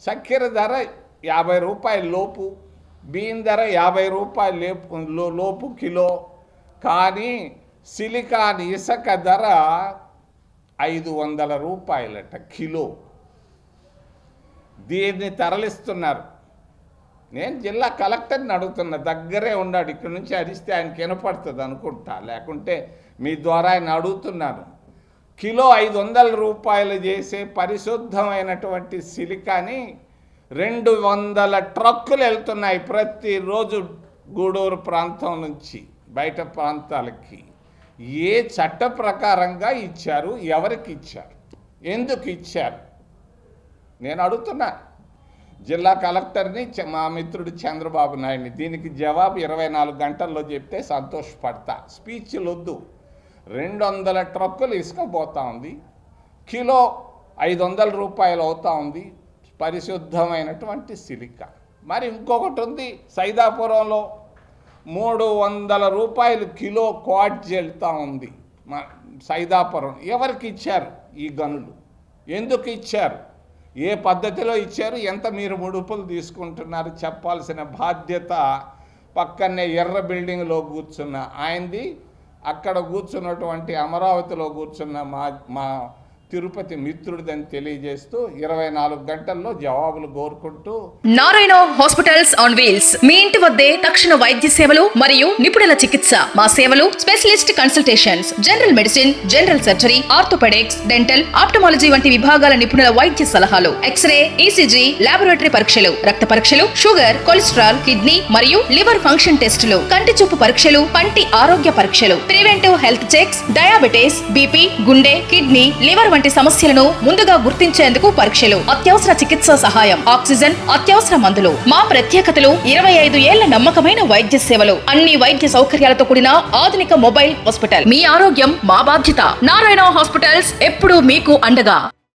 చక్కెర ధర 50 రూపాయల లోపు, బియ్యం ధర 50 రూపాయల లోపు కిలో. కానీ సిలికాన్ ఇసుక ధర 500 రూపాయలట కిలో. దీన్ని తరలిస్తున్నారు. నేను జిల్లా కలెక్టర్ని అడుగుతున్నా, దగ్గరే ఉన్నాడు, ఇక్కడ నుంచి అరిస్తే ఆయనకి వినపడుతుంది అనుకుంటా, లేకుంటే మీ ద్వారా ఆయన అడుగుతున్నాను. కిలో 500 రూపాయలు చేసే పరిశుద్ధమైనటువంటి సిలికాని 200 ట్రక్కులు వెళ్తున్నాయి ప్రతిరోజు గూడూరు ప్రాంతం నుంచి బయట ప్రాంతాలకి. ఏ చట్ట ప్రకారంగా ఇచ్చారు? ఎవరికి ఇచ్చారు? ఎందుకు ఇచ్చారు? నేను అడుగుతున్నా జిల్లా కలెక్టర్ని, మా మిత్రుడు చంద్రబాబు నాయుడిని. దీనికి జవాబు 24 గంటల్లో చెప్తే సంతోషపడతా. స్పీచ్లు వద్దు. 200 ట్రక్కులు ఇసుక పోతా ఉంది, కిలో 500 రూపాయలు అవుతా ఉంది పరిశుద్ధమైనటువంటి సిలికా. మరి ఇంకొకటి ఉంది, సైదాపురంలో 300 రూపాయలు కిలో క్వార్ట్జ్ వెళ్తూ ఉంది సైదాపురం. ఎవరికి ఇచ్చారు ఈ గనులు? ఎందుకు ఇచ్చారు? ఏ పద్ధతిలో ఇచ్చారు? ఎంత మీరు ముడుపులు తీసుకుంటున్నారు? చెప్పాల్సిన బాధ్యత పక్కనే ఎర్ర బిల్డింగ్లో కూర్చున్న ఆయనది, అక్కడ కూర్చున్నటువంటి అమరావతిలో కూర్చున్న మా తిరుపతి మిత్రుడిదని తెలియజేస్తూ 24 గంటల్లో జవాబులు కోరుకుంటూ. నారాయణ హాస్పిటల్స్ ఆన్ వీల్స్, మీ ఇంటి వద్దే తక్షణ వైద్య సేవలు మరియు నిపుణుల చికిత్స. మా సేవలు specialist consultations, general medicine, general surgery, orthopaedics, dental, ophthalmology వంటి విభాగాల నిపుణుల వైద్య సలహాలు, ఎక్స్రే, ఈసీజీ, లాబొరేటరీ పరీక్షలు, రక్త పరీక్షలు, షుగర్, కొలెస్ట్రాల్, కిడ్నీ మరియు లివర్ ఫంక్షన్ టెస్టులు, కంటి చూపు పరీక్షలు, పంటి ఆరోగ్య పరీక్షలు, preventive health checks, diabetes, BP, గుండె, కిడ్నీ, లివర్ వంటి సమస్యలను ముందుగా గుర్తించేందుకు పరీక్షలు, అత్యవసర చికిత్సా సహాయం, ఆక్సిజన్, అత్యవసర మందులు. మా ప్రత్యేకతలు 25 ఏళ్ల నమ్మకమైన వైద్య సేవలు, అన్ని వైద్య సౌకర్యాలతో కూడిన ఆధునిక మొబైల్ హాస్పిటల్. మీ ఆరోగ్యం మా బాధ్యత. నారాయణ హాస్పిటల్స్ ఎప్పుడూ మీకు అండగా.